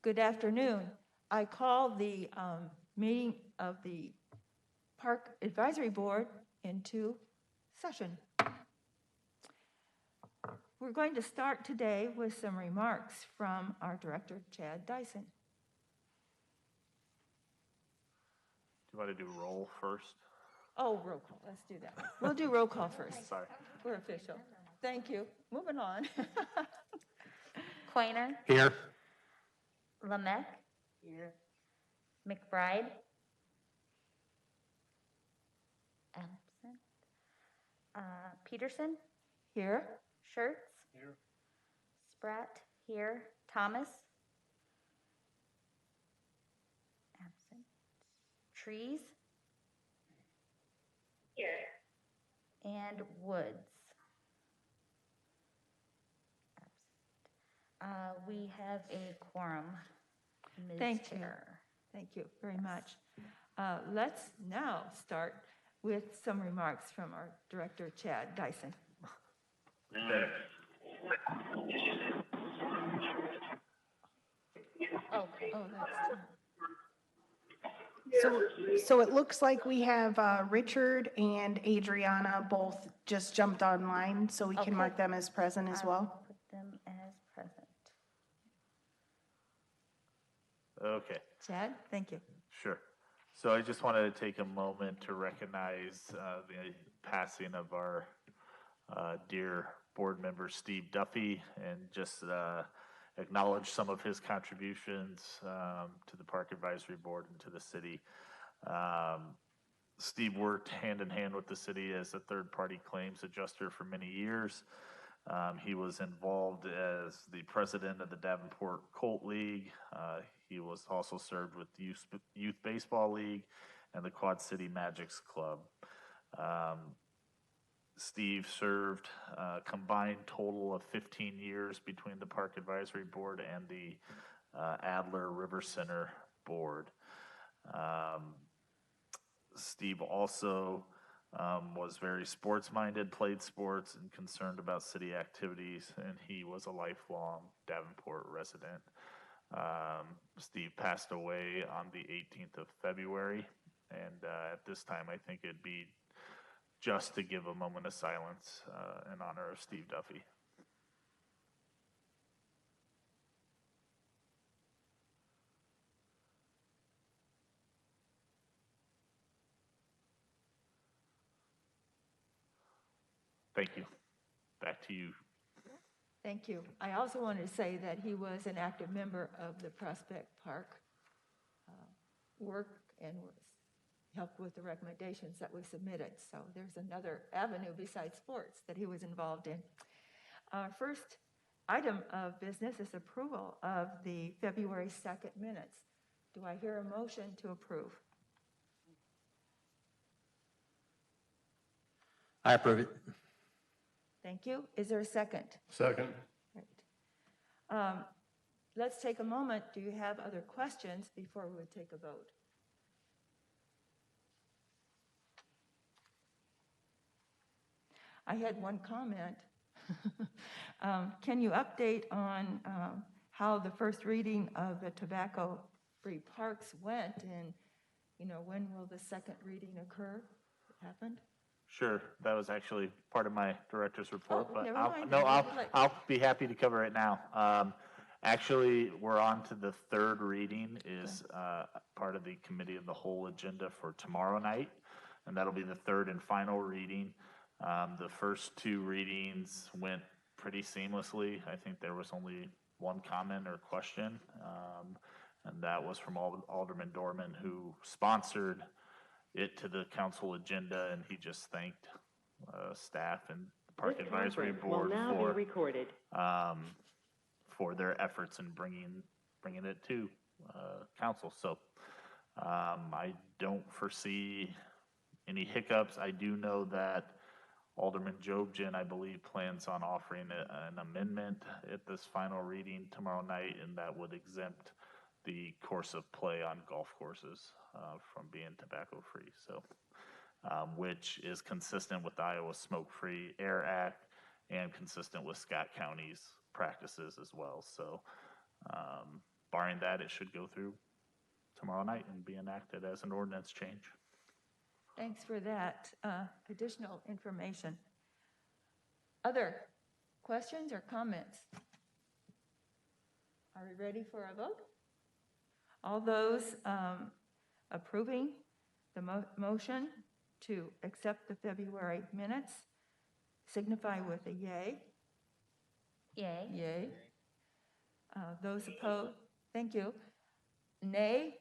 Good afternoon. I call the meeting of the Park Advisory Board into session. We're going to start today with some remarks from our director, Chad Dyson. Do you want to do roll first? Oh, roll call. Let's do that. We'll do roll call first. Sorry. We're official. Thank you. Moving on. Quainer, Here. Lamech, Here. McBride, absent, Peterson, Here. Schertz, here. Spratt, here. Thomas, absent, Trees, here, and Woods, absent. We have a quorum, Ms. Thank you. Chair. Thank you very much. Let's now start with some remarks from our director, Chad Dyson. Okay. Oh, that's So it looks like we have Richard and Adriana both just jumped online, so we can Okay. mark them as present as well. Put them as present. Okay, Chad, thank you. sure. So I just wanted to take a moment to recognize the passing of our dear board member, Steve Duffy, and just acknowledge some of his contributions to the Park Advisory Board and to the city. Steve worked hand in hand with the city as a third-party claims adjuster for many years. He was involved as the president of the Davenport Colt League. He was also served with the Youth Baseball League and the Quad City Magics Club. Steve served a combined total of 15 years between the Park Advisory Board and the Adler River Center Board. Steve also was very sports-minded, played sports, and concerned about city activities, and he was a lifelong Davenport resident. Steve passed away on the 18th of February, and at this time I think it'd be just to give a moment of silence in honor of Steve Duffy. Thank you. Back to you. Thank you. I also wanted to say that he was an active member of the Prospect Park work and helped with the recommendations that we submitted. So there's another avenue besides sports that he was involved in. Our first item of business is approval of the February 2nd minutes. Do I hear a motion to approve? I approve it. Thank you. Is there a second? Second. Right. Let's take a moment. Do you have other questions before we would take a vote? I had one comment. Can you update on how the first reading of the tobacco-free parks went, and when will the second reading occur? It happened? Sure, that was actually part of my director's report, Oh, but never mind. I'll be happy to cover it now. Actually, we're on to the third reading is part of the committee of the whole agenda for tomorrow night, and that'll be the third and final reading. The first two readings went pretty seamlessly. I think there was only one comment or question, and that was from Alderman Dorman, who sponsored it to the council agenda, and he just thanked staff and the Park Advisory Board for their efforts in bringing it to council. So I don't foresee any hiccups. I do know that Alderman Jobgen, I believe, plans on offering an amendment at this final reading tomorrow night, and that would exempt the course of play on golf courses from being tobacco-free. So, which is consistent with the Iowa Smoke-Free Air Act and consistent with Scott County's practices as well. So barring that, it should go through tomorrow night and be enacted as an ordinance change. Thanks for that additional information. Other questions or comments? Are we ready for a vote? All those approving the motion to accept the February minutes signify with a yay. Yay. Yay. Those opposed, thank you. Nay.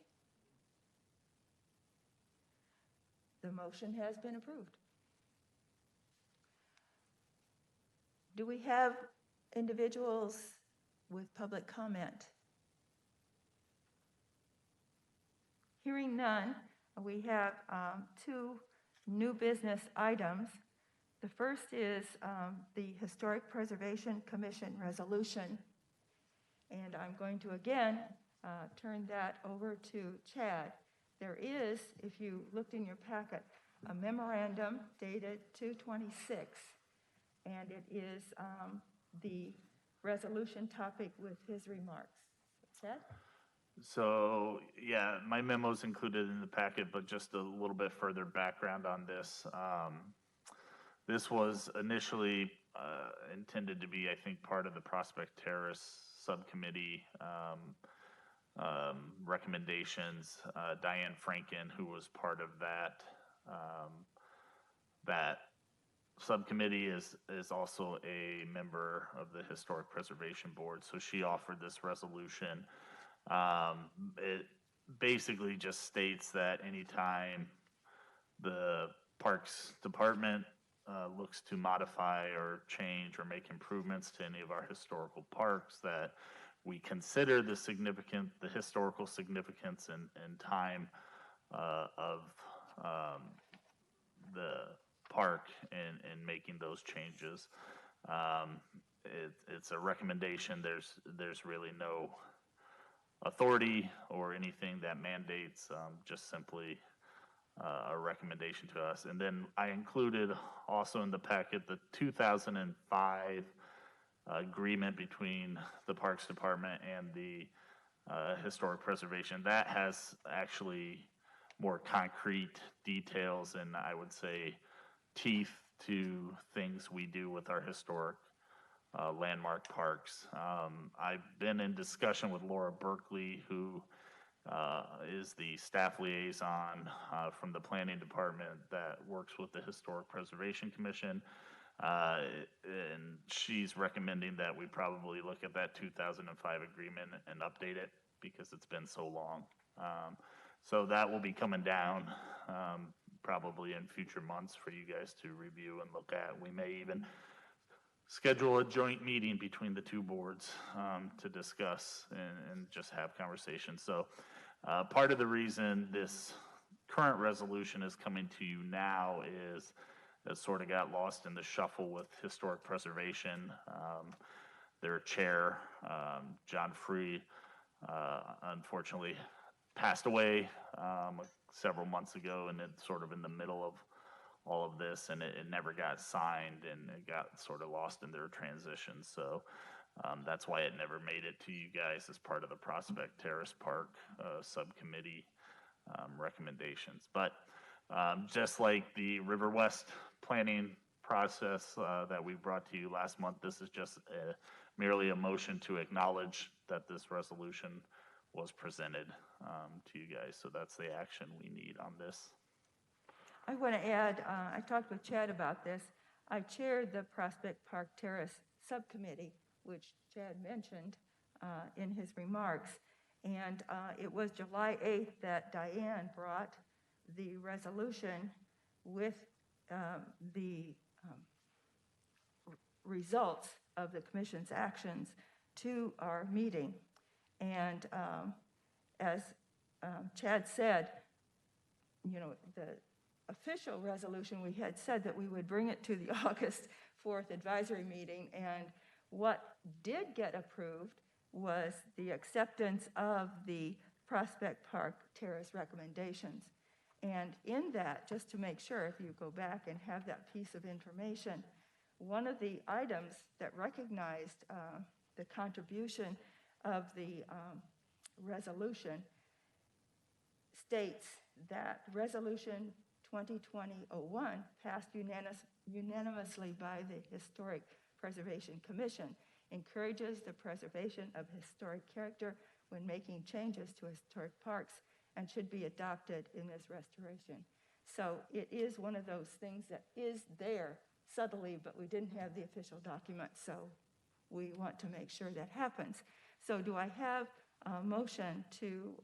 The motion has been approved. Do we have individuals with public comment? Hearing none, we have two new business items. The first is the Historic Preservation Commission resolution. And I'm going to again turn that over to Chad. There is, if you looked in your packet, a memorandum dated 2/26, and it is the resolution topic with his remarks. Chad? So, yeah, my memo's included in the packet, but just a little bit further background on this. This was initially intended to be, I think, part of the Prospect Terrace Subcommittee recommendations. Diane Franken, who was part of that subcommittee, is also a member of the Historic Preservation Board, so she offered this resolution. It basically just states that anytime the Parks Department looks to modify or change or make improvements to any of our historical parks, that we consider the historical significance and time of the park in making those changes. It's a recommendation. There's really no authority or anything that mandates, just simply a recommendation to us. And then I included also in the packet the 2005 agreement between the Parks Department and the Historic Preservation. That has actually more concrete details and, I would say, teeth to things we do with our historic landmark parks. I've been in discussion with Laura Berkeley, who is the staff liaison from the Planning Department that works with the Historic Preservation Commission. And she's recommending that we probably look at that 2005 agreement and update it because it's been so long. So that will be coming down probably in future months for you guys to review and look at. We may even schedule a joint meeting between the two boards to discuss and just have conversations. So part of the reason this current resolution is coming to you now is it sort of got lost in the shuffle with Historic Preservation. Their chair, John Free, unfortunately passed away several months ago, and it's sort of in the middle of all of this, and it never got signed, and it got sort of lost in their transition. So that's why it never made it to you guys as part of the Prospect Terrace Park subcommittee recommendations. But just like the River West planning process that we brought to you last month, this is just merely a motion to acknowledge that this resolution was presented to you guys. So that's the action we need on this. I want to add, I talked with Chad about this. I chaired the Prospect Park Terrace Subcommittee, which Chad mentioned in his remarks. And it was July 8th that Diane brought the resolution with the results of the commission's actions to our meeting. And as Chad said, you know, the official resolution, we had said that we would bring it to the August 4th advisory meeting, and what did get approved was the acceptance of the Prospect Park Terrace recommendations. And in that, just to make sure, if you go back and have that piece of information, one of the items that recognized the contribution of the resolution states that Resolution 2020-01 passed unanimously by the Historic Preservation Commission encourages the preservation of historic character when making changes to historic parks and should be adopted in this restoration. So it is one of those things that is there subtly, but we didn't have the official document, so we want to make sure that happens. So do I have a motion to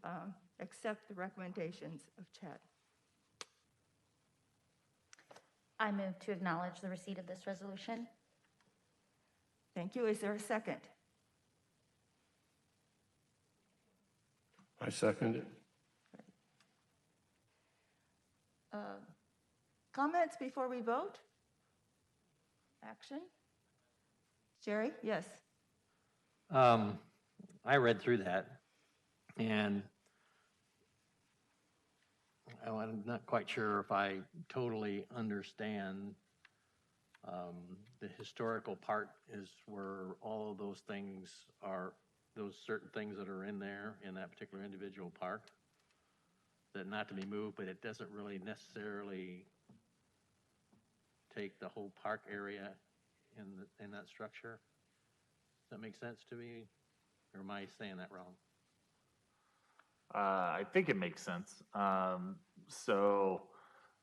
accept the recommendations of Chad? I move to acknowledge the receipt of this resolution. Thank you. Is there a second? I second it. Comments before we vote? Action? Jerry? Yes. I read through that, and I'm not quite sure if I totally understand. The historical part is where all of those things are, those certain things that are in there in that particular individual park, that not to be moved, but it doesn't really necessarily take the whole park area in that structure. Does that make sense to me, or am I saying that wrong? I think it makes sense. So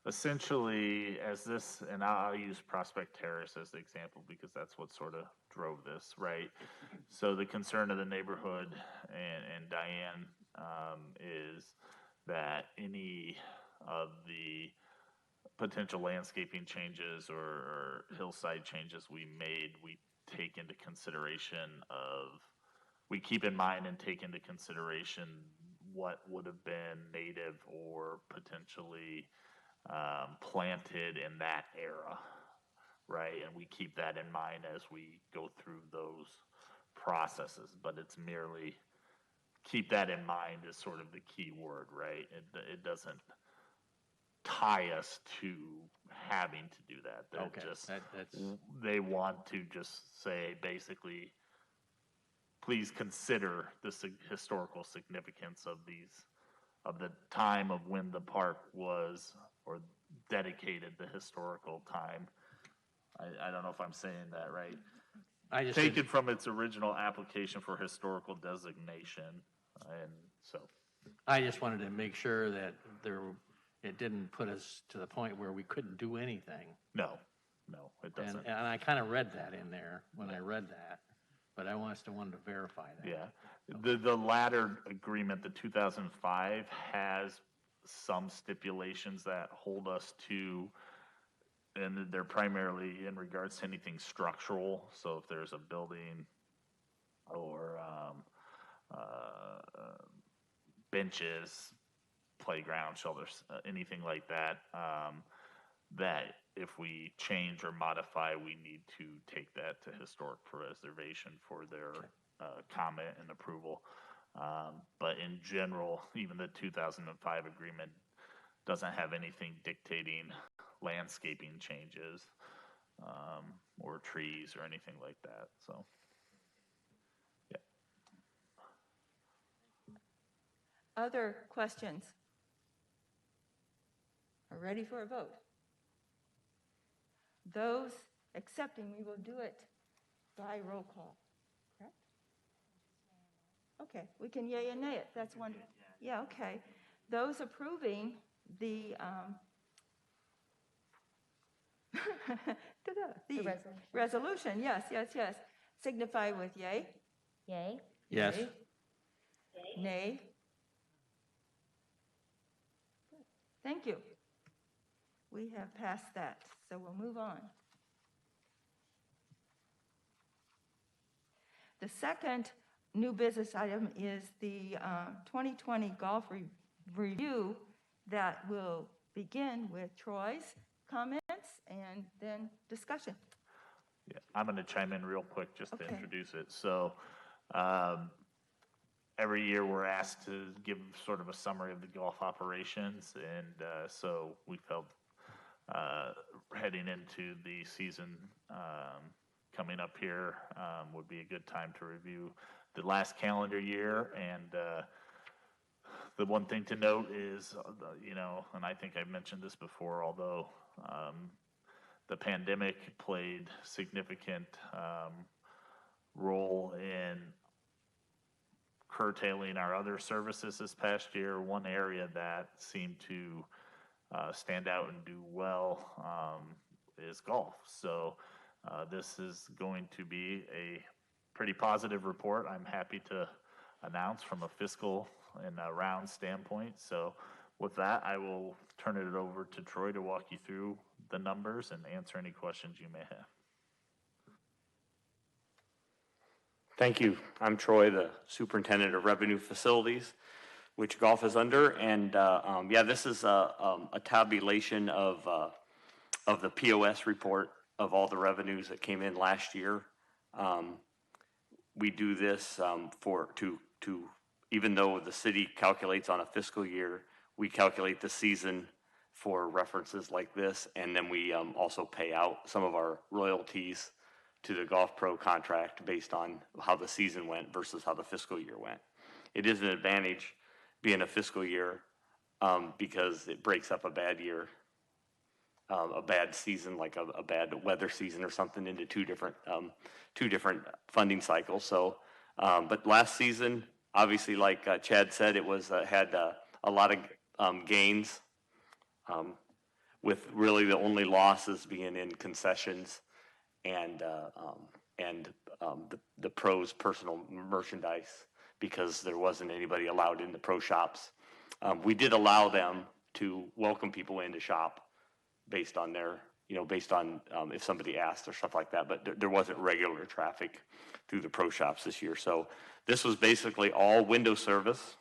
essentially, as this, and I'll use Prospect Terrace as the example because that's what sort of drove this, right? So the concern of the neighborhood and Diane is that any of the potential landscaping changes or hillside changes we made, we take into consideration we keep in mind and take into consideration what would have been native or potentially planted in that era, right? And we keep that in mind as we go through those processes, but it's merely keep that in mind is sort of the key word, right? It doesn't tie us to having to do that. They're Okay, just, that's they want to just say basically, please consider the historical significance of the time of when the park was, or dedicated the historical time. I don't know if I'm saying that right. I just Taken from its original application for historical designation, and so. I just wanted to make sure that it didn't put us to the point where we couldn't do anything. No, it And, doesn't. and I kind of read that in there when I read that, but I still wanted to verify that. Yeah, the latter agreement, the 2005, has some stipulations that hold us to, and they're primarily in regards to anything structural. So if there's a building or benches, playground, shelters, anything like that, that if we change or modify, we need to take that to historic preservation for their comment and approval. But in general, even the 2005 agreement doesn't have anything dictating landscaping changes or trees or anything like that. So, yeah. Other questions? Are ready for a vote? Those accepting, we will do it by roll call, correct? Okay, we can yay and nay it, that's wonderful. Yeah, okay. Those approving the, The resolution. resolution, yes, signify with yay. Yay. Yes. Yay. Nay. Thank you. We have passed that, so we'll move on. The second new business item is the 2020 golf review that will begin with Troy's comments and then discussion. Yeah, I'm going to chime in real quick just to Okay. introduce it. So every year we're asked to give sort of a summary of the golf operations, and so we felt heading into the season coming up here would be a good time to review the last calendar year. And the one thing to note is, and I think I've mentioned this before, although the pandemic played significant role in curtailing our other services this past year. One area that seemed to stand out and do well is golf. So this is going to be a pretty positive report, I'm happy to announce, from a fiscal and a round standpoint. So with that, I will turn it over to Troy to walk you through the numbers and answer any questions you may have. Thank you. I'm Troy, the Superintendent of Revenue Facilities, which golf is under. And this is a tabulation of the POS report of all the revenues that came in last year. We do this even though the city calculates on a fiscal year, we calculate the season for references like this, and then we also pay out some of our royalties to the Golf Pro contract based on how the season went versus how the fiscal year went. It is an advantage being a fiscal year because it breaks up a bad year, a bad season, like a bad weather season or something, into two different funding cycles. So, but last season, obviously, like Chad said, it was had a lot of gains, with really the only losses being in concessions and the pros' personal merchandise, because there wasn't anybody allowed in the pro shops. We did allow them to welcome people in to shop based on their, based on if somebody asked or stuff like that, but there wasn't regular traffic through the pro shops this year. So this was basically all window service.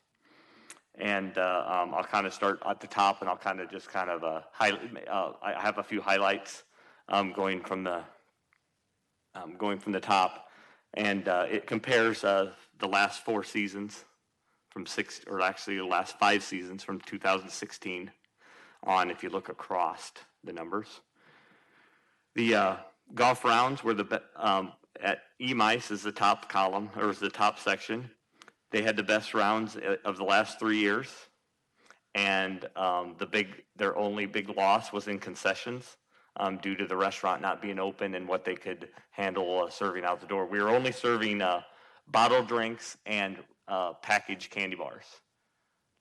And I'll kind of start at the top, and I'll kind of just highlight. I have a few highlights going from the top, and it compares the last 4 seasons the last 5 seasons from 2016 on. If you look across the numbers, the golf rounds were at EMICE is the top column, or is the top section. They had the best rounds of the last 3 years, and their only big loss was in concessions due to the restaurant not being open and what they could handle serving out the door. We were only serving bottled drinks and packaged candy bars.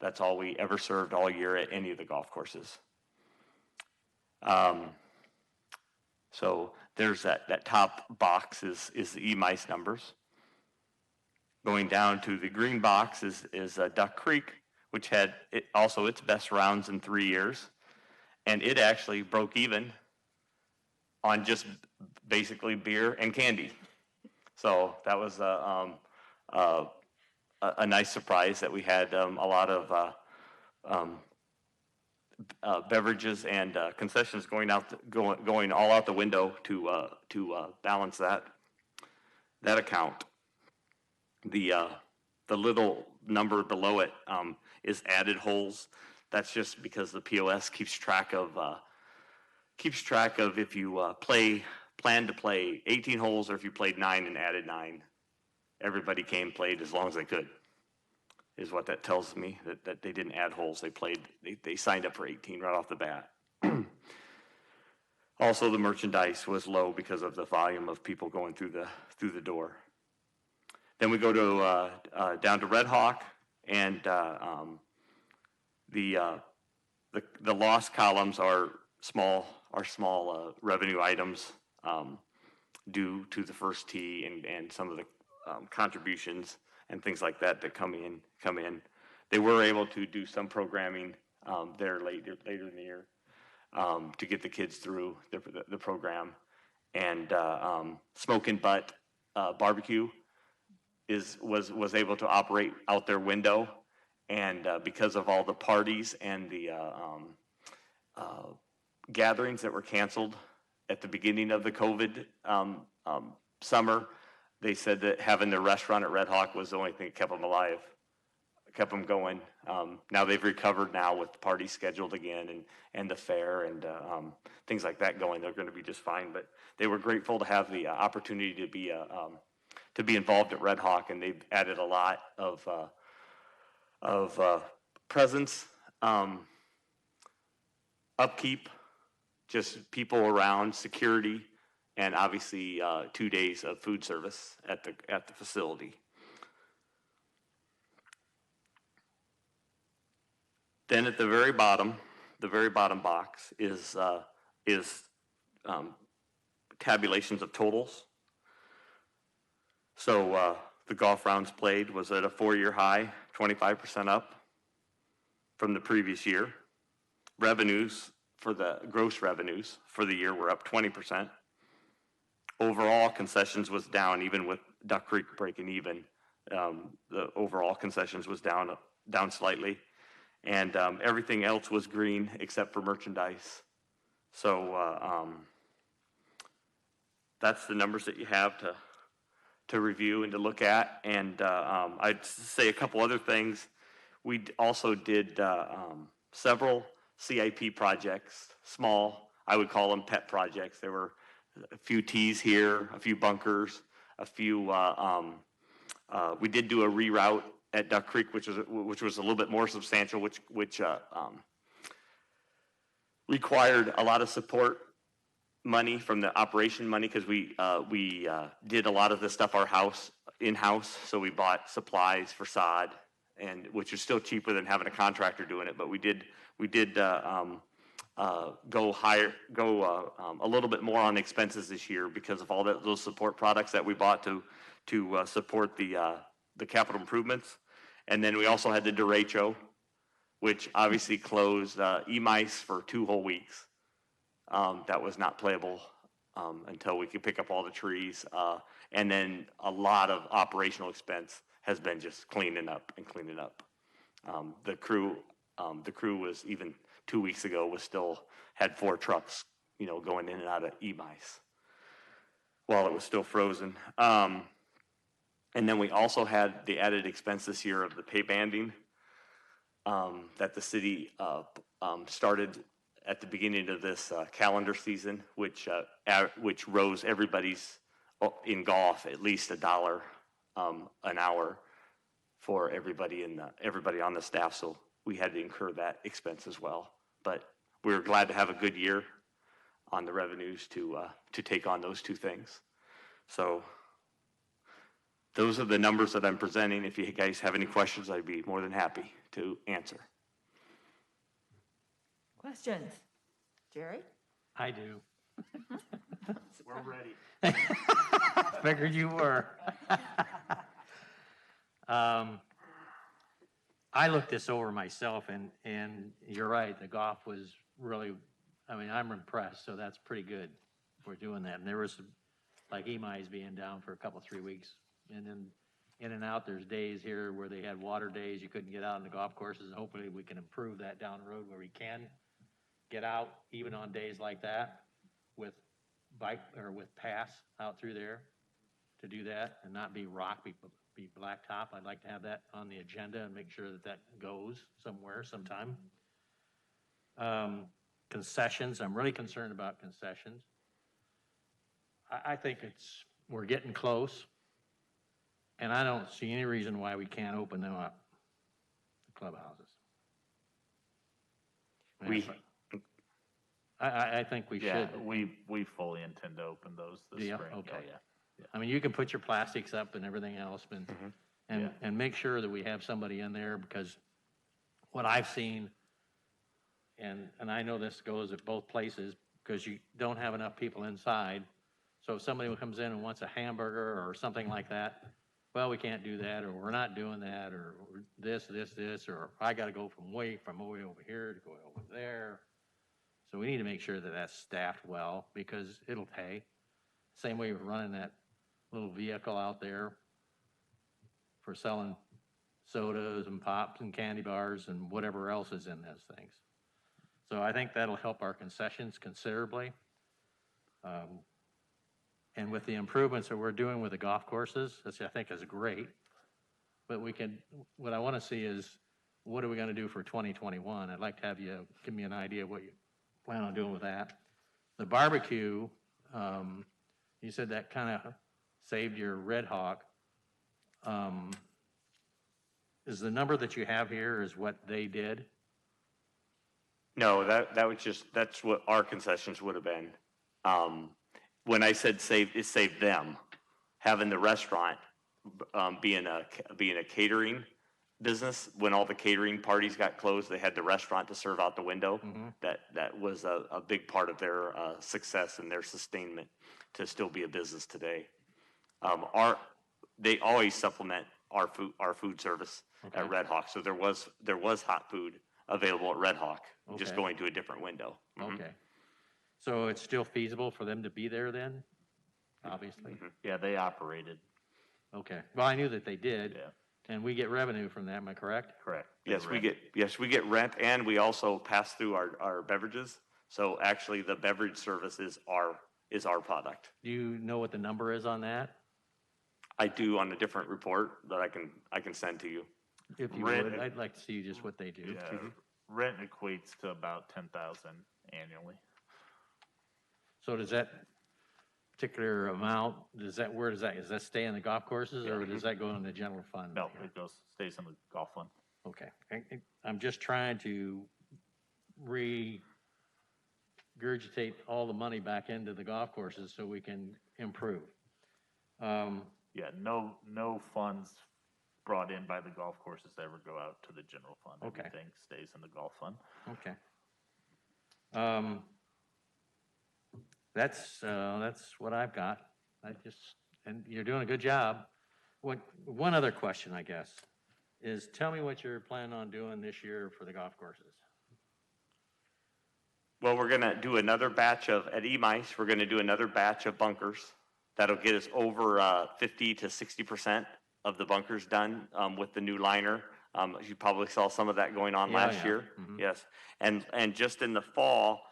That's all we ever served all year at any of the golf courses. So there's that top box is the EMICE numbers. Going down to the green box is Duck Creek, which had also its best rounds in 3 years, and it actually broke even on just basically beer and candy. So that was a nice surprise that we had a lot of beverages and concessions going all out the window to balance that account. The little number below it is added holes. That's just because the POS keeps track of if you plan to play 18 holes, or if you played 9 and added 9. Everybody played as long as they could, is what that tells me, that they didn't add holes. They signed up for 18 right off the bat. Also, the merchandise was low because of the volume of people going through the door. Then we go to down to Red Hawk, and the loss columns are small revenue items due to the first tee and some of the contributions and things like that come in. They were able to do some programming there later in the year to get the kids through the program. And Smokin' Butt Barbecue was able to operate out their window, and because of all the parties and the gatherings that were canceled at the beginning of the COVID summer, they said that having the restaurant at Red Hawk was the only thing that kept them alive, kept them going. Now they've recovered now with the parties scheduled again, and the fair and things like that going. They're going to be just fine, but they were grateful to have the opportunity to be to be involved at Red Hawk, and they've added a lot of presence, upkeep, just people around, security, and obviously 2 days of food service at the facility. Then at the very bottom box is tabulations of totals. So the golf rounds played was at a 4-year high, 25% up from the previous year. Revenues for the gross revenues for the year were up 20%. Overall concessions was down, even with Duck Creek breaking even. The overall concessions was down slightly, and everything else was green except for merchandise. So that's the numbers that you have to review and to look at. And I'd say a couple other things. We also did several CIP projects, small, I would call them pet projects. There were a few tees here, a few bunkers, a few, we did do a reroute at Duck Creek, which was a little bit more substantial, which required a lot of support money from the operation money, because we did a lot of this stuff in-house, so we bought supplies for sod, and which is still cheaper than having a contractor doing it, but we did go a little bit more on expenses this year because of all those support products that we bought to support the capital improvements. And then we also had the derecho, which obviously closed E-mice for 2 whole weeks. That was not playable until we could pick up all the trees. And then a lot of operational expense has been just cleaning up. The crew was, even 2 weeks ago, had 4 trucks, going in and out of E-mice while it was still frozen. And then we also had the added expense this year of the pay banding that the city started at the beginning of this calendar season, which rose everybody's in golf at least $1 an hour for everybody on the staff. So we had to incur that expense as well. But we were glad to have a good year on the revenues to take on those 2 things. So those are the numbers that I'm presenting. If you guys have any questions, I'd be more than happy to answer. Questions? Jerry? I do. We're ready. Figured you were. I looked this over myself, and you're right, the golf was really, I'm impressed, so that's pretty good. We're doing that. And there was, like, E-mice being down for a couple, 3 weeks. And then in and out, there's days here where they had water days, you couldn't get out on the golf courses, and hopefully we can improve that down the road where we can get out even on days like that with bike or with pass out through there to do that and not be rock, be blacktop. I'd like to have that on the agenda and make sure that goes somewhere sometime. Concessions, I'm really concerned about concessions. I think we're getting close, and I don't see any reason why we can't open them up, the clubhouses. I think we should. We fully intend to open those this spring. Okay. Oh, yeah. You can put your plastics up and everything else, and make sure that we have somebody in there, because what I've seen, and I know this goes at both places, because you don't have enough people inside. So if somebody comes in and wants a hamburger or something like that, well, we can't do that, or we're not doing that, or this, or I got to go from way over here to go over there. So we need to make sure that that's staffed well, because it'll pay. Same way we're running that little vehicle out there for selling sodas and pops and candy bars and whatever else is in those things. So I think that'll help our concessions considerably. And with the improvements that we're doing with the golf courses, which I think is great, but what I want to see is, what are we going to do for 2021? I'd like to have you give me an idea of what you plan on doing with that. The barbecue, you said that kind of saved your Red Hawk. Is the number that you have here is what they did? No, that was that's what our concessions would have been. When I said saved, it saved them. Having the restaurant, being a catering business, when all the catering parties got closed, they had the restaurant to serve out the window. That was a big part of their success and their sustainment to still be a business today. They always supplement our food service at Red Hawk. So there was hot food available at Red Hawk, just Okay. going to a different window. Okay. So it's still feasible for them to be there then? Obviously? Yeah, they operated, Okay. Well, I knew that they did. yeah, And we get revenue from that, am I correct? correct. Yes, we get rent, and we also pass through our beverages. So actually, the beverage service is our product. Do you know what the number is on that? I do on a different report that I can send to you. If you Rent- would, I'd like to see just what they do. Yeah, rent equates to about 10,000 annually. So does that particular amount, does that stay in the golf courses or does that go in the general fund? No, it stays in the golf fund. Okay. I'm just trying to regurgitate all the money back into the golf courses so we can improve. Yeah, no funds brought in by the golf courses ever go out to the general fund. Okay. Everything stays in the golf fund. Okay. That's what I've got. And you're doing a good job. One other question, I guess, is tell me what you're planning on doing this year for the golf courses. Well, we're gonna do another batch at EMICE, we're gonna do another batch of bunkers. That'll get us over 50 to 60% of the bunkers done with the new liner. You probably saw some of that going on last Yeah. year. Mhm. Yes, and just in the fall,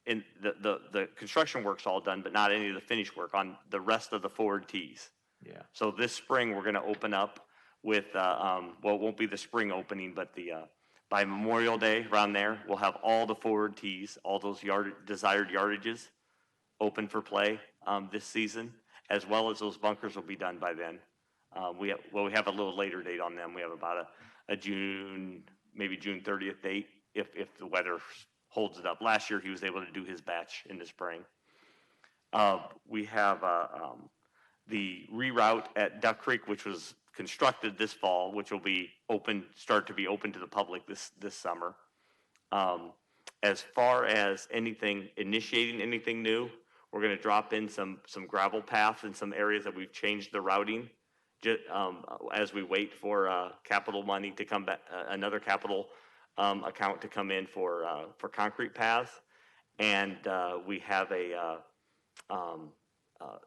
in the construction work's all done, but not any of the finish work on the rest of the forward tees. Yeah. So this spring, we're gonna open up with, well, it won't be the spring opening, but by Memorial Day, around there, we'll have all the forward tees, all those desired yardages open for play this season, as well as those bunkers will be done by then. We have a little later date on them. We have about a June, maybe June 30th date, if the weather holds it up. Last year, he was able to do his batch in the spring. We have the reroute at Duck Creek, which was constructed this fall, which will start to be open to the public this summer. As far as initiating anything new, we're going to drop in some gravel paths in some areas that we've changed the routing, as we wait for capital money to come back, another capital account to come in for concrete paths, and we have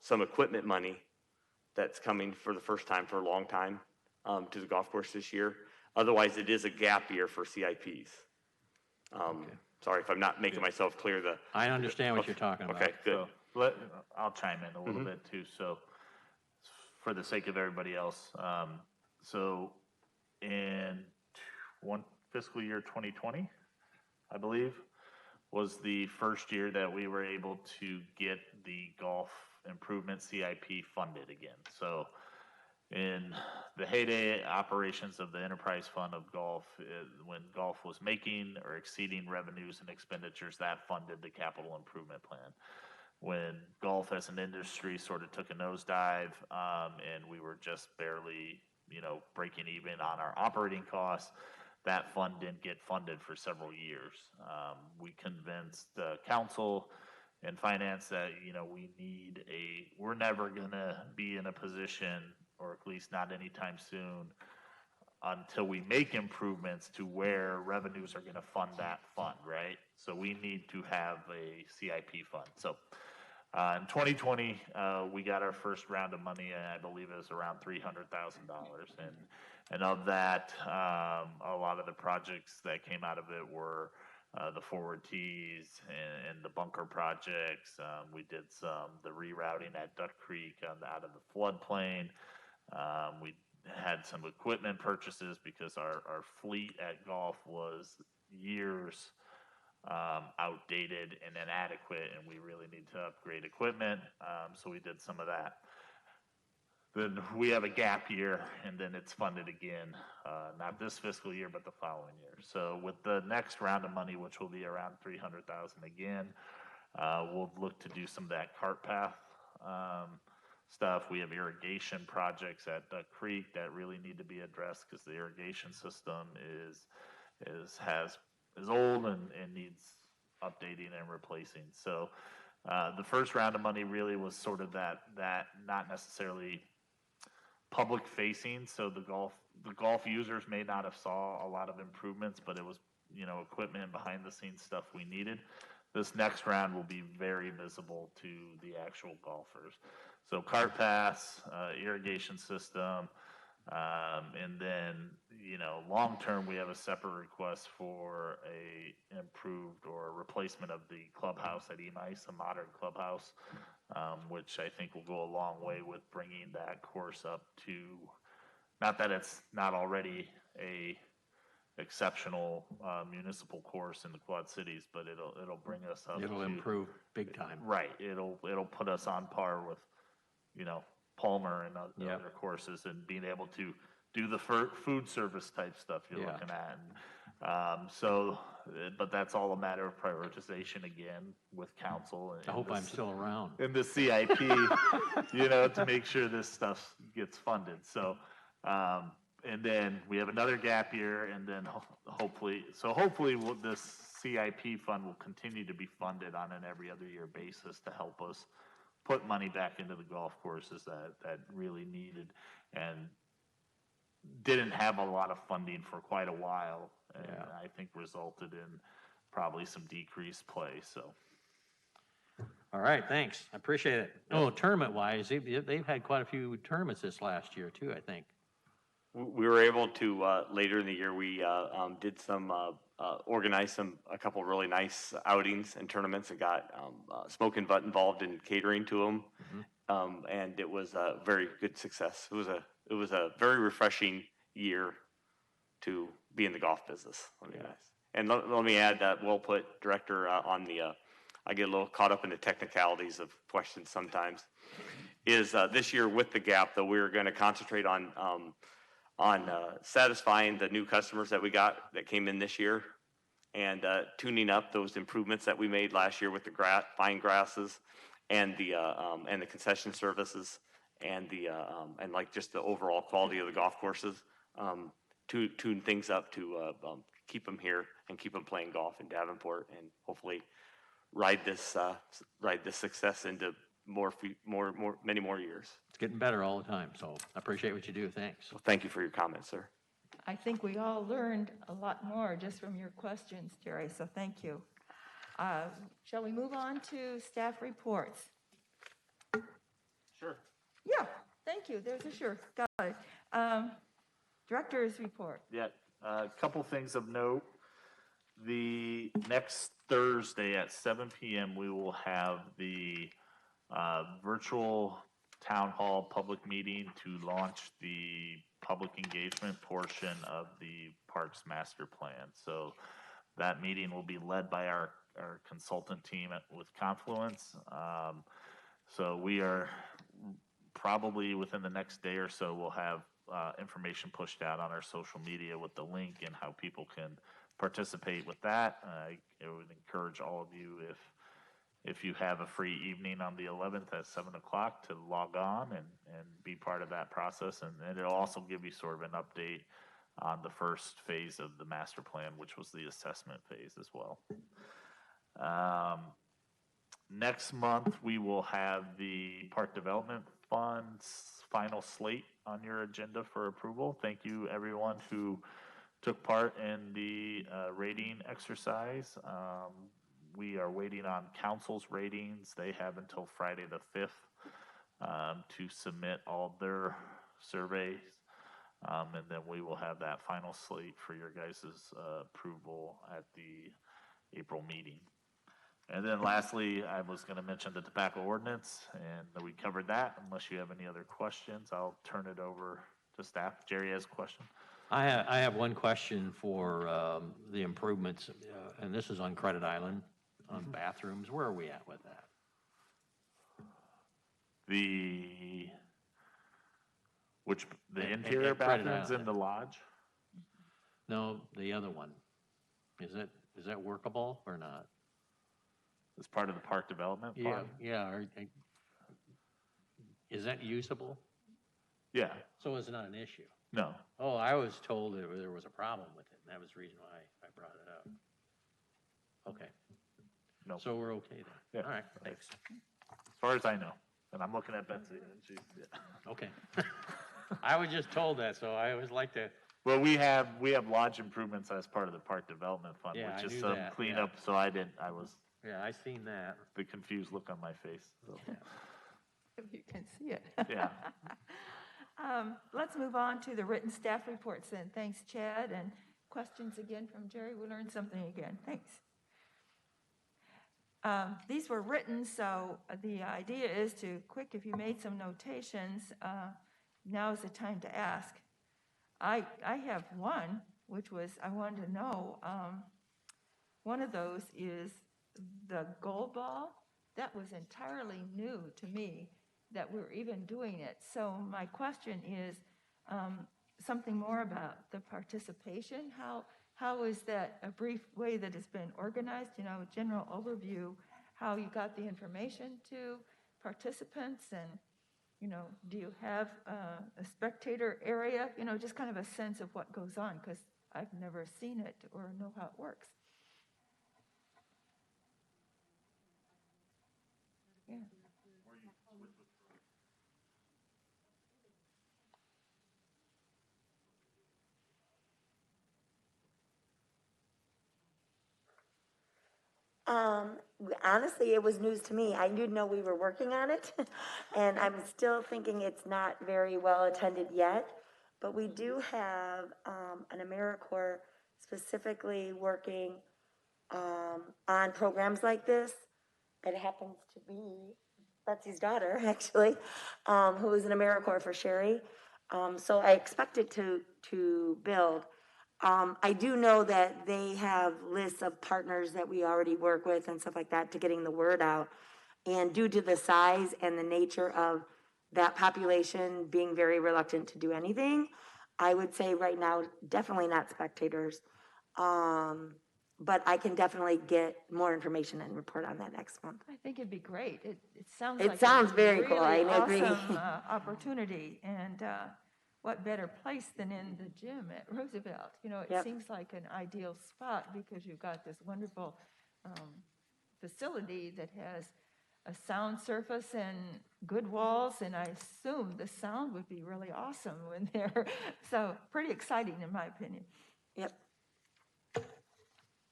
some equipment money that's coming for the first time for a long time to the golf course this year. Otherwise, it is a gap year for CIPs. Sorry if I'm not making myself clear. I understand what you're talking about. Okay, good. So I'll chime in a little bit too. So for the sake of everybody else, so in one fiscal year 2020, I believe, was the first year that we were able to get the golf improvement CIP funded again. So in the heyday operations of the enterprise fund of golf, when golf was making or exceeding revenues and expenditures, that funded the capital improvement plan. When golf as an industry sort of took a nosedive, and we were just barely, breaking even on our operating costs, that fund didn't get funded for several years. We convinced the council and finance that, we're never gonna be in a position, or at least not anytime soon, until we make improvements to where revenues are gonna fund that fund, right? So we need to have a CIP fund. So in 2020, we got our first round of money, and I believe it was around $300,000. And of that, a lot of the projects that came out of it were the forward tees and the bunker projects. We did the rerouting at Duck Creek out of the floodplain. We had some equipment purchases because our fleet at golf was years outdated and inadequate, and we really need to upgrade equipment. So we did some of that. then we have a gap year, and then it's funded again, not this fiscal year, but the following year. So with the next round of money, which will be around 300,000 again, we'll look to do some of that cart path stuff. We have irrigation projects at Duck Creek that really need to be addressed because the irrigation system is old and needs updating and replacing. So the first round of money really was sort of that not necessarily public facing. So the golf users may not have saw a lot of improvements, but it was, equipment and behind the scenes stuff we needed. This next round will be very visible to the actual golfers. So cart paths, irrigation system, and then, long term, we have a separate request for a improved or replacement of the clubhouse at Emice, a modern clubhouse, which I think will go a long way with bringing that course up to, not that it's not already a exceptional municipal course in the Quad Cities, but it'll bring us up. It'll improve big time. Right. It'll put us on par with, Palmer and other courses, and being able to do the food service type stuff you're looking at. And, but that's all a matter of prioritization again with council. And I hope I'm still around. in the CIP, to make sure this stuff gets funded. So, and then we have another gap year, and then hopefully this CIP fund will continue to be funded on an every other year basis to help us put money back into the golf courses that really needed and didn't have a lot of funding for quite a while, and I think resulted in probably some decreased play. So, All right, thanks. I appreciate it. Oh, tournament-wise, they've had quite a few tournaments this last year too, I think. We were able to, later in the year, we did organized a couple really nice outings and tournaments that got Smoke and Butt involved in catering to them. Mm-hmm. And it was a very good success. It was a very refreshing year to be in the golf business. And let me add that, well put, Director, I get a little caught up in the technicalities of questions sometimes, is this year with the gap, though, we're going to concentrate on satisfying the new customers that we got that came in this year, and tuning up those improvements that we made last year with the fine grasses and the concession services and like just the overall quality of the golf courses. Tune things up to keep them here and keep them playing golf in Davenport, and hopefully ride this success into many more years. It's getting better all the time, so I appreciate what you do. Thanks. Well, thank you for your comments, sir. I think we all learned a lot more just from your questions, Jerry, so thank you. Shall we move on to staff reports? sure. Yeah, thank you. There's a sure. Got it. Director's report. Yeah, a couple things of note. The next Thursday at 7 p.m., we will have the virtual town hall public meeting to launch the public engagement portion of the Parks Master Plan. So that meeting will be led by our consultant team with Confluence. So we are probably within the next day or so, we'll have information pushed out on our social media with the link and how people can participate with that. I would encourage all of you, if you have a free evening on the 11th at 7 o'clock, to log on and be part of that process. And it'll also give you sort of an update on the first phase of the master plan, which was the assessment phase as well. Next month, we will have the Park Development Fund's final slate on your agenda for approval. Thank you, everyone who took part in the rating exercise. We are waiting on council's ratings. They have until Friday the 5th to submit all their surveys. And then we will have that final slate for your guys' approval at the April meeting. And then lastly, I was going to mention the tobacco ordinance, and we covered that. Unless you have any other questions, I'll turn it over to staff. Jerry has a question. I have one question for the improvements, and this is on Credit Island, on bathrooms. Where are we at with that? Which, the And interior spread it bathrooms out. in the lodge? No, the other one. Is that workable or not? As part of the park development Yeah, plan? yeah. Is that usable? Yeah, So it's not an issue? no. Oh, I was told that there was a problem with it, and that was the reason why I brought it up. Okay. No. So we're okay then? Yeah. All right, thanks. As far as I know. And I'm looking at Betsy and she's, yeah. Okay. I was just told that, so I always like to, Well, we have lodge improvements as part of the park development fund, Yeah, I which is knew some that, cleanup, so I was yeah, I seen that. the confused look on my face, so, If you can see it. yeah. Let's move on to the written staff reports then. Thanks, Chad, and questions again from Jerry. We learned something again. Thanks. These were written, so the idea is to, if you made some notations, now is the time to ask. I have one, which was, I wanted to know, one of those is the gold ball. That was entirely new to me, that we're even doing it. So my question is something more about the participation. How is that, a brief way that it's been organized, general overview, how you got the information to participants, and, do you have a spectator area, just kind of a sense of what goes on, because I've never seen it or know how it works. Yeah. Honestly, it was news to me. I didn't know we were working on it, and I'm still thinking it's not very well attended yet. But we do have an AmeriCorps specifically working on programs like this. It happens to be Betsy's daughter, actually, who is an AmeriCorps for Sherry. So I expect it to build. I do know that they have lists of partners that we already work with and stuff like that to getting the word out. And due to the size and the nature of that population being very reluctant to do anything, I would say right now, definitely not spectators. But I can definitely get more information and report on that next month. I think it'd be great. It sounds It like sounds a very cool. I really agree. awesome opportunity, and what better place than in the gym at Roosevelt? It Yep. seems like an ideal spot because you've got this wonderful facility that has a sound surface and good walls, and I assume the sound would be really awesome when they're so pretty exciting in my opinion. Yep.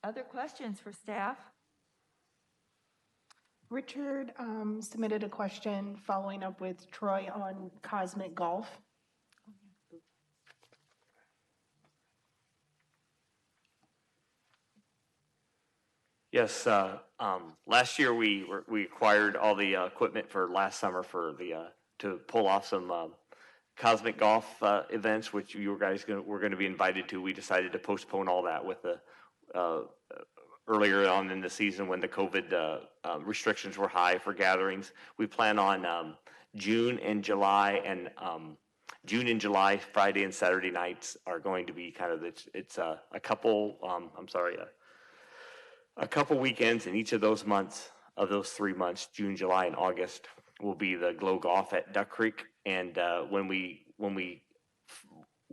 Other questions for staff? Richard submitted a question following up with Troy on Cosmic Golf. Yes, last year we acquired all the equipment for last summer for to pull off some cosmic golf events, which you guys were going to be invited to. We decided to postpone all that with the earlier on in the season when the COVID restrictions were high for gatherings. We plan on June and July, and June and July, Friday and Saturday nights are going to be kind of a couple weekends in each of those months, of those 3 months, June, July, and August, will be the Glow Golf at Duck Creek. And when we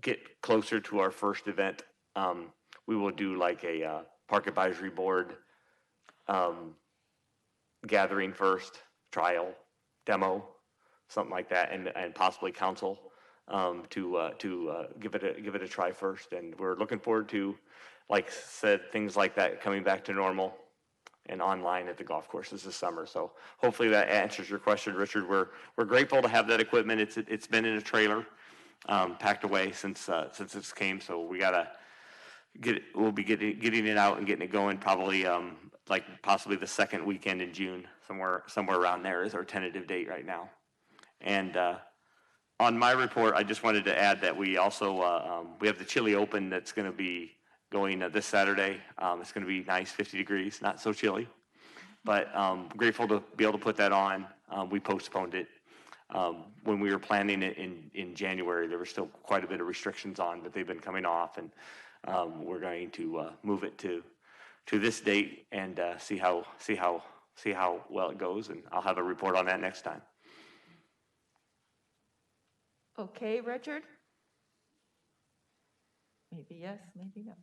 get closer to our first event, we will do like a Park Advisory Board gathering first, trial, demo, something like that, and possibly council to give it a try first. And we're looking forward to, like said, things like that coming back to normal and online at the golf courses this summer. So hopefully that answers your question, Richard. We're grateful to have that equipment. It's been in a trailer, packed away since it's came. So we gotta we'll be getting it out and getting it going probably like possibly the second weekend in June, somewhere around there is our tentative date right now. And on my report, I just wanted to add that we also we have the Chili Open that's going to be going this Saturday. It's going to be nice, 50 degrees, not so chilly, but grateful to be able to put that on. We postponed it When we were planning it in January, there were still quite a bit of restrictions on, but they've been coming off, and we're going to move it to this date and see how well it goes, and I'll have a report on that next time. Okay, Richard? Maybe yes, maybe no.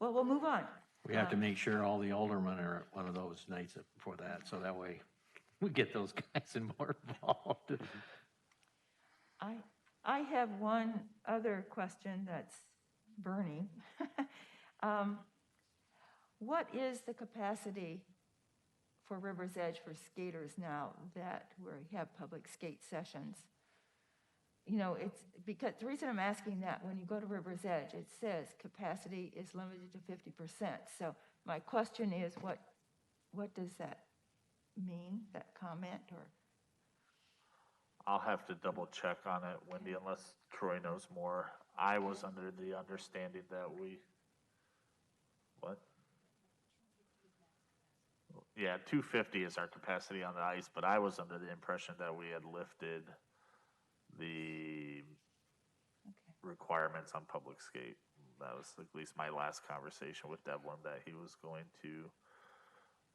Well, we'll move on. We have to make sure all the aldermen are at one of those nights before that, so that way we get those guys more involved. I have one other question that's burning. What is the capacity for River's Edge for skaters now that we have public skate sessions? You know, it's because the reason I'm asking that, when you go to River's Edge, it says capacity is limited to 50%. So my question is, what does that mean, that comment, or? I'll have to double check on it, Wendy, unless Troy knows more. I was under the understanding that what? Yeah, 250 is our capacity on the ice, but I was under the impression that we had lifted the requirements on public skate. That was at least my last conversation with Devlin, that he was going to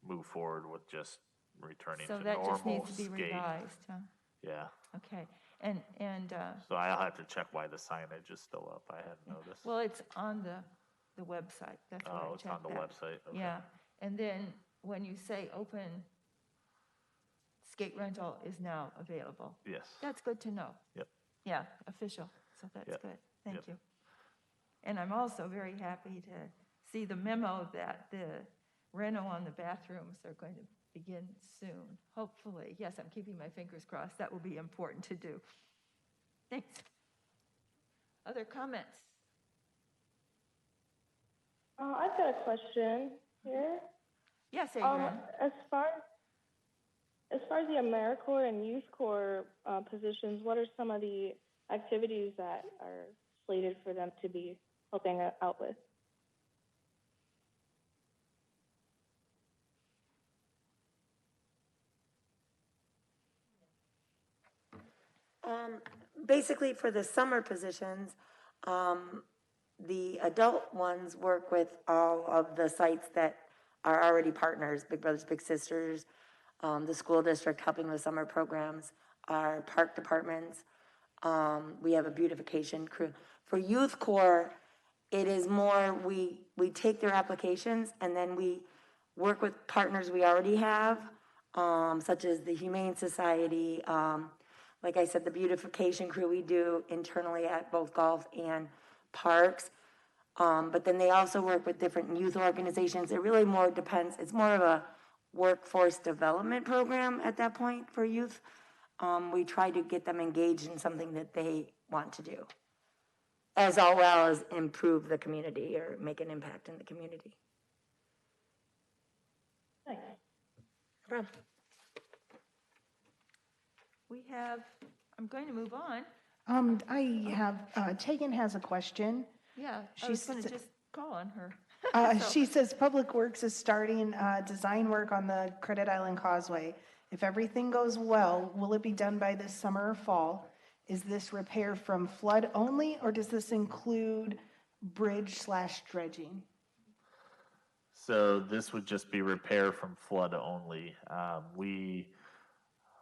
move forward with just returning to So that normal just needs to be skate. revised, huh? Yeah. Okay, and So I'll have to check why the signage is still up. I hadn't noticed. well, it's on the website. That's why I Oh, it's on checked the that. website. Okay. Yeah, and then when you say open, skate rental is now available. Yes. That's good to know. Yep. Yeah, official, so that's Yep. good. Thank Yep. you. And I'm also very happy to see the memo that the reno on the bathrooms are going to begin soon, hopefully. Yes, I'm keeping my fingers crossed. That will be important to do. Thanks. Other comments? I've got a question here. Yes, Adrian. As far as the AmeriCorps and Youth Corps positions, what are some of the activities that are slated for them to be helping out with? Basically, for the summer positions, the adult ones work with all of the sites that are already partners, Big Brothers Big Sisters, the school district helping with summer programs, our park departments. We have a beautification crew. For Youth Corps, it is more, we take their applications and then we work with partners we already have, such as the Humane Society, like I said, the beautification crew we do internally at both golf and parks. But then they also work with different youth organizations. It really more depends. It's more of a workforce development program at that point for youth. We try to get them engaged in something that they want to do, as well as improve the community or make an impact in the community. Thanks. No problem. We have, I'm going to move on. I have, Tegan has a question. Yeah, I was She's- going to just call on her. She says Public Works is starting design work on the Credit Island Causeway. If everything goes well, will it be done by this summer or fall? Is this repair from flood only, or does this include bridge/dredging? So this would just be repair from flood only.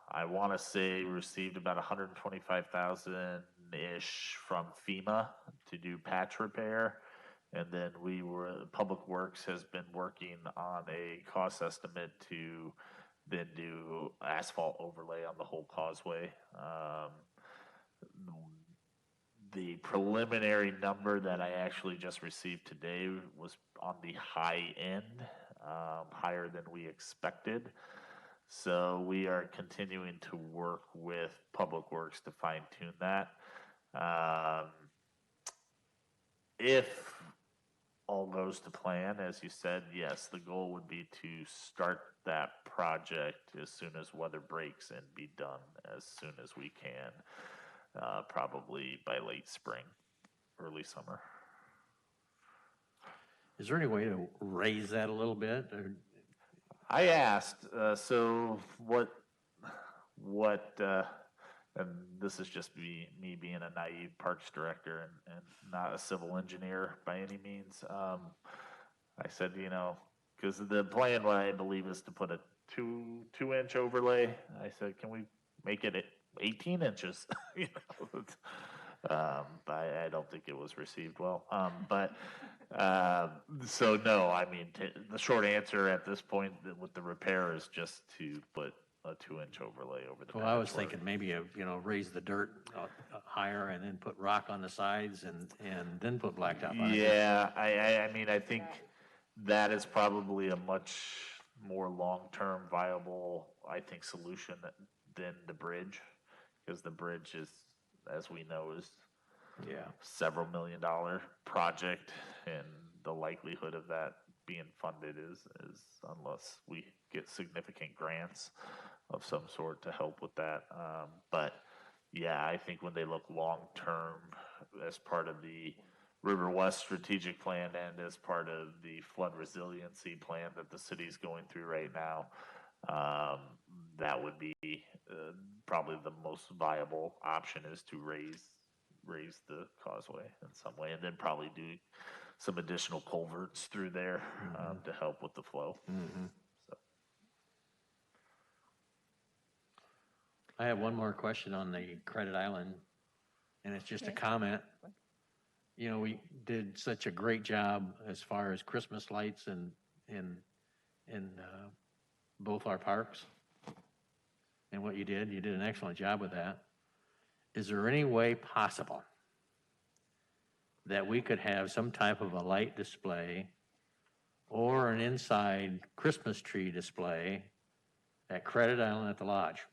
I want to say, received about 125,000-ish from FEMA to do patch repair. And then Public Works has been working on a cost estimate to then do asphalt overlay on the whole causeway. The preliminary number that I actually just received today was on the high end, higher than we expected. So we are continuing to work with Public Works to fine tune that. If all goes to plan, as you said, yes, the goal would be to start that project as soon as weather breaks and be done as soon as we can, probably by late spring, early summer. Is there any way to raise that a little bit? Or I asked, so what and this is just me being a naive parks director and not a civil engineer by any means. I said, because the plan, what I believe, is to put a two-inch overlay. I said, can we make it 18 inches? I don't think it was received well. So no, I mean, the short answer at this point with the repair is just to put a 2-inch overlay over the. Well, I was patchwork. thinking maybe, raise the dirt higher and then put rock on the sides and then put blacktop on it. Yeah, I mean, I think that is probably a much more long-term viable, I think, solution than the bridge, because the bridge is, as we know, is Yeah. several $1 million project, and the likelihood of that being funded is unless we get significant grants of some sort to help with that. But yeah, I think when they look long-term as part of the River West strategic plan and as part of the flood resiliency plan that the city's going through right now, that would be probably the most viable option, is to raise the causeway in some way, and then probably do some additional culverts through there to help with the flow. So. I have one more question on the Credit Island, and it's just a comment. We did such a great job as far as Christmas lights in both our parks. And what you did an excellent job with that. Is there any way possible that we could have some type of a light display or an inside Christmas tree display at Credit Island at the lodge?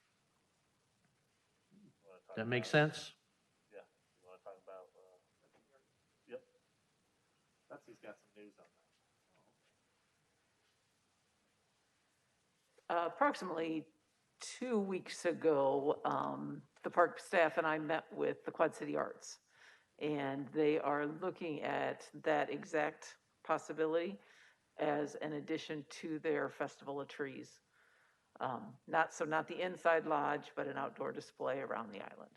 That makes sense? Yeah, you want to talk about? Yep. Betsy's got some news on that. Approximately 2 weeks ago, the park staff and I met with the Quad City Arts, and they are looking at that exact possibility as an addition to their Festival of Trees. Not the inside lodge, but an outdoor display around the island.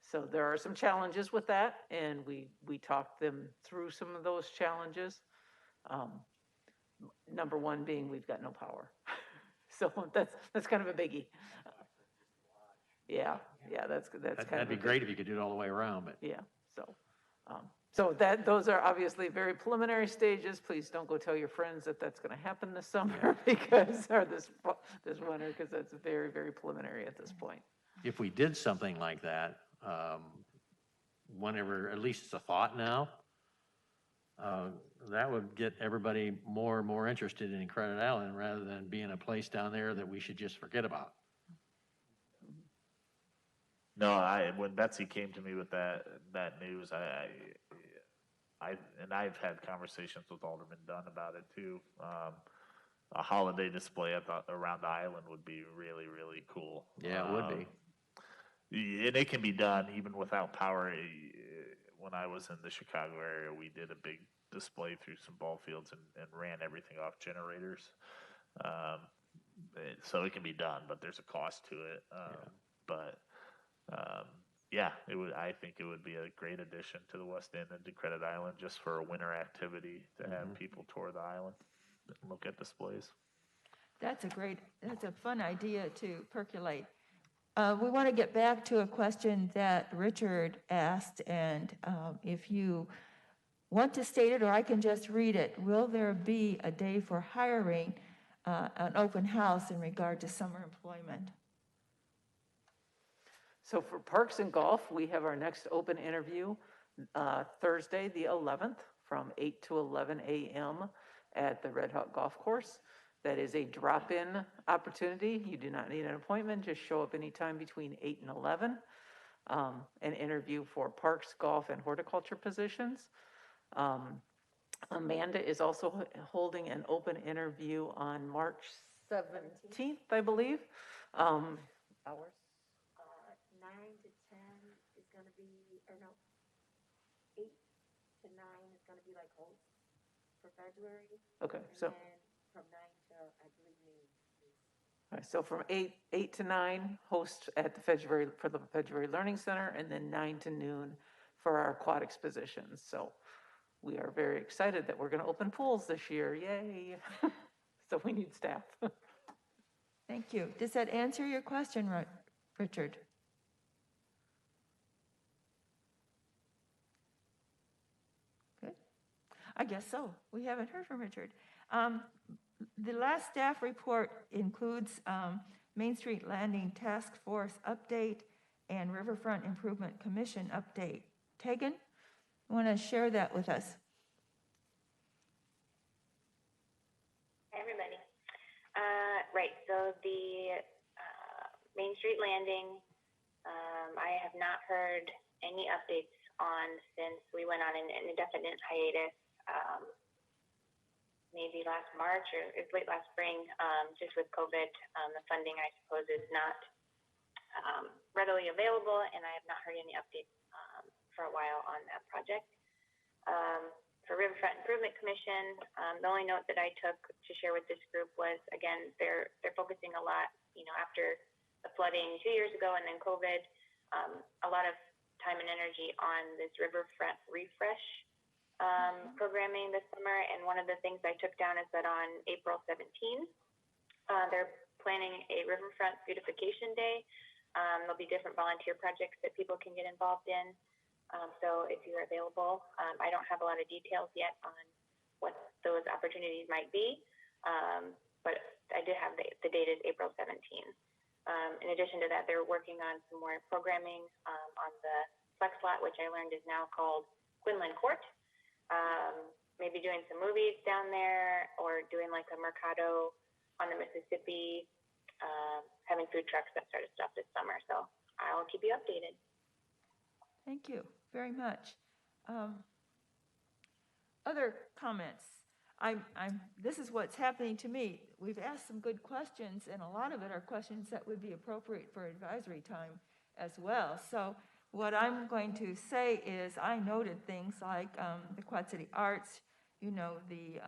So there are some challenges with that, and we talked them through some of those challenges. Number one being we've got no power. So that's kind of a biggie. Yeah, that's kind of. That'd be great if you could do it all the way around, but. Yeah, those are obviously very preliminary stages. Please don't go tell your friends that that's going to happen this summer or this winter, because that's very, very preliminary at this point. If we did something like that, whenever, at least it's a thought now, that would get everybody more and more interested in Credit Island rather than being a place down there that we should just forget about. No, when Betsy came to me with that news, I've had conversations with Alderman Dunn about it too. A holiday display around the island would be really, really cool. Yeah, it would be. And it can be done even without power. When I was in the Chicago area, we did a big display through some ball fields and ran everything off generators. So it can be done, but there's a cost to it. Yeah, I think it would be a great addition to the West End and to Credit Island, just for a winter activity to have people tour the island and look at displays. That's a fun idea to percolate. We want to get back to a question that Richard asked, and if you want to state it, or I can just read it. Will there be a day for hiring an open house in regard to summer employment? So for Parks and Golf, we have our next open interview Thursday, the 11th, from 8 to 11 a.m. at the Red Hawk Golf Course. That is a drop-in opportunity. You do not need an appointment. Just show up anytime between 8 and 11. An interview for parks, golf, and horticulture positions. Amanda is also holding an open interview on March 17th, I believe. Hours? 9 to 10 is going to be, 8 to 9 is going to be like host for February. Okay, And so. then from 9 to, I believe, noon is So from 8 to 9, host at the for the February Learning Center, and then 9 to noon for our aquatics positions. So we are very excited that we're going to open pools this year. Yay. So we need staff. Thank you. Does that answer your question, Richard? Good. I guess so. We haven't heard from Richard. The last staff report includes Main Street Landing Task Force update and Riverfront Improvement Commission update. Tegan, you want to share that with us? Hi, everybody. Right, so the Main Street Landing, I have not heard any updates on since we went on an indefinite hiatus, maybe last March or late last spring, just with COVID. The funding, I suppose, is not readily available, and I have not heard any updates for a while on that project. For Riverfront Improvement Commission, the only note that I took to share with this group was, again, they're focusing a lot, after the flooding 2 years ago and then COVID, a lot of time and energy on this Riverfront refresh programming this summer. And one of the things I took down is that on April 17th, they're planning a Riverfront Beautification Day. There'll be different volunteer projects that people can get involved in. So if you're available, I don't have a lot of details yet on what those opportunities might be, but I did have the date is April 17th. In addition to that, they're working on some more programming on the Flex Lot, which I learned is now called Quinlan Court. Maybe doing some movies down there or doing like a Mercado on the Mississippi, having food trucks, that sort of stuff this summer. So I'll keep you updated. Thank you very much. Other comments? This is what's happening to me. We've asked some good questions, and a lot of it are questions that would be appropriate for advisory time as well. So what I'm going to say is I noted things like the Quad City Arts, the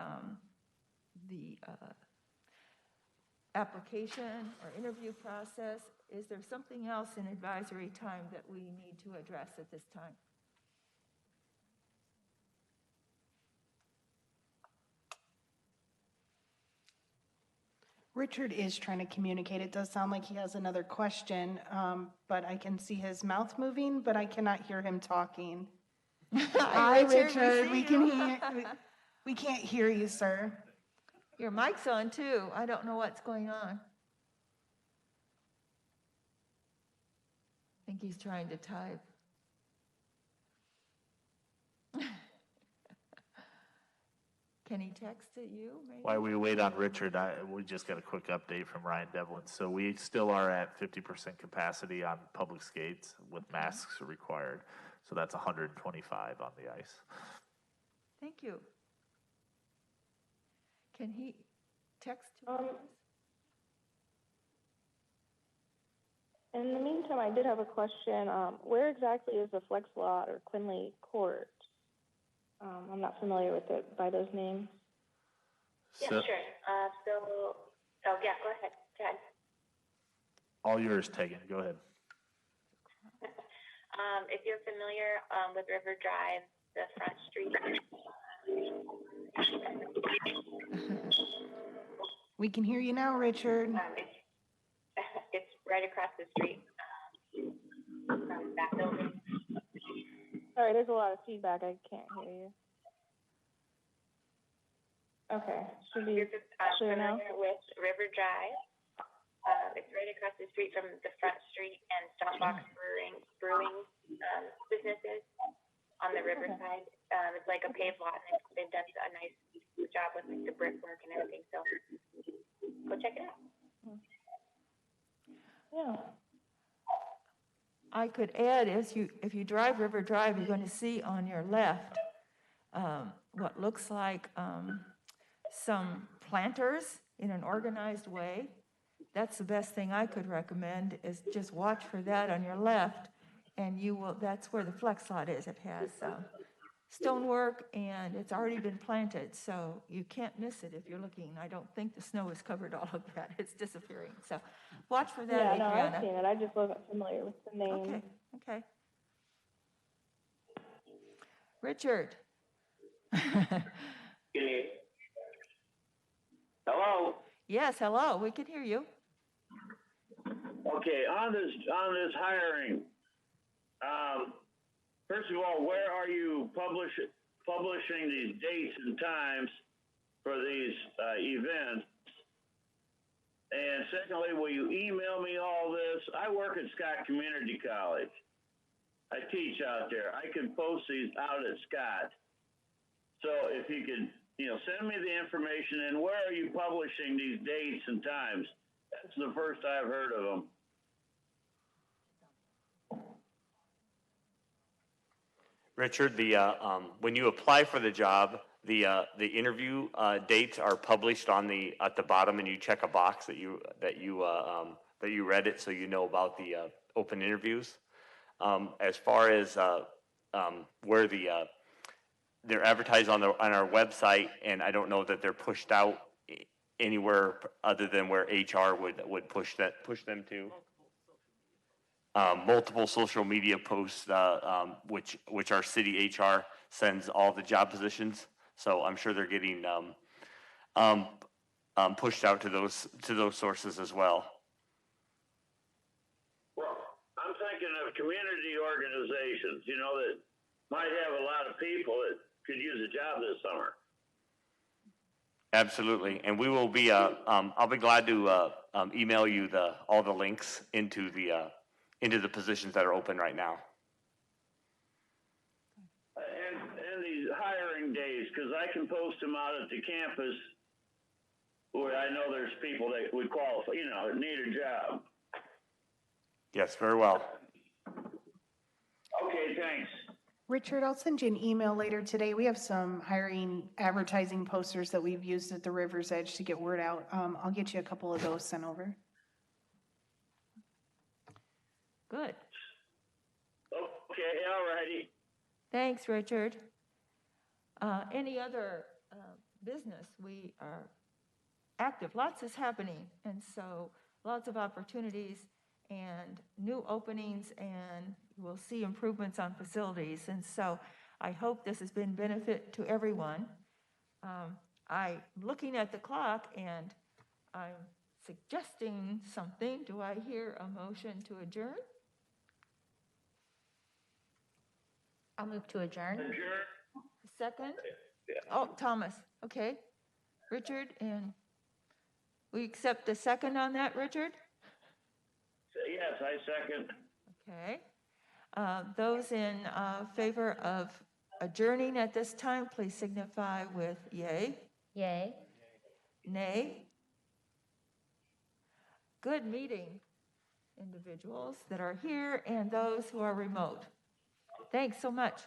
application or interview process. Is there something else in advisory time that we need to address at this time? Richard is trying to communicate. It does sound like he has another question, but I can see his mouth moving, but I cannot hear him talking. Hi, Richard. We can't hear you, sir. Your mic's on too. I don't know what's going on. I think he's trying to type. Can he text it you, maybe? While we wait on Richard, we just got a quick update from Ryan Devlin. So we still are at 50% capacity on public skates with masks required. So that's 125 on the ice. Thank you. Can he text to us? In the meantime, I did have a question. Where exactly is the Flex Lot or Quinley Court? I'm not familiar with it by those names. Yeah, So, sure. Go ahead, Chad. all yours, Tegan. Go ahead. If you're familiar with River Drive, the front street. We can hear you now, Richard. It's right across the street from that building. Sorry, there's a lot of feedback. I can't hear you. Okay, should be clear now. Familiar with River Drive. It's right across the street from the front street and Stompbox Brewing businesses on the riverside. It's like a paved lot, and they've done a nice job with like the brickwork and everything. So go check it out. Yeah. I could add, if you drive River Drive, you're going to see on your left what looks like some planters in an organized way. That's the best thing I could recommend, is just watch for that on your left, and that's where the Flex Lot is. It has stonework, and it's already been planted, so you can't miss it if you're looking. I don't think the snow has covered all of that. It's disappearing. So watch for that, Yeah, no, Adriana. I've seen it. I just wasn't familiar with the name. Okay, okay. Richard. Hello? Yes, hello, we can hear you. Okay, on this hiring, first of all, where are you publishing these dates and times for these events? And secondly, will you email me all this? I work at Scott Community College. I teach out there. I can post these out at Scott. So if you could, send me the information, and where are you publishing these dates and times? That's the first I've heard of them. Richard, when you apply for the job, the interview dates are published at the bottom, and you check a box that you read it, so you know about the open interviews. As far as where they're advertised on our website, and I don't know that they're pushed out anywhere other than where HR would push them to. Multiple social media posts, which our city HR sends all the job positions. So I'm sure they're getting pushed out to those sources as well. Well, I'm thinking of community organizations, that might have a lot of people that could use a job this summer. Absolutely, and we will be. I'll be glad to email you all the links into the positions that are open right now. And these hiring days, because I can post them out at the campus where I know there's people that would qualify, need a job. Yes, very well. Okay, thanks. Richard, I'll send you an email later today. We have some hiring advertising posters that we've used at the River's Edge to get word out. I'll get you a couple of those sent over. Good. Okay, all righty. Thanks, Richard. Any other business? We are active. Lots is happening, and so lots of opportunities and new openings, and we'll see improvements on facilities. And so I hope this has been benefit to everyone. I'm looking at the clock, and I'm suggesting something. Do I hear a motion to adjourn? I'll move to adjourn. Second? Oh, Thomas, okay. Richard, and we accept the second on that, Richard? Yes, I second. Okay. Those in favor of adjourning at this time, please signify with yay. Yay. Nay. Good meeting, individuals that are here and those who are remote. Thanks so much.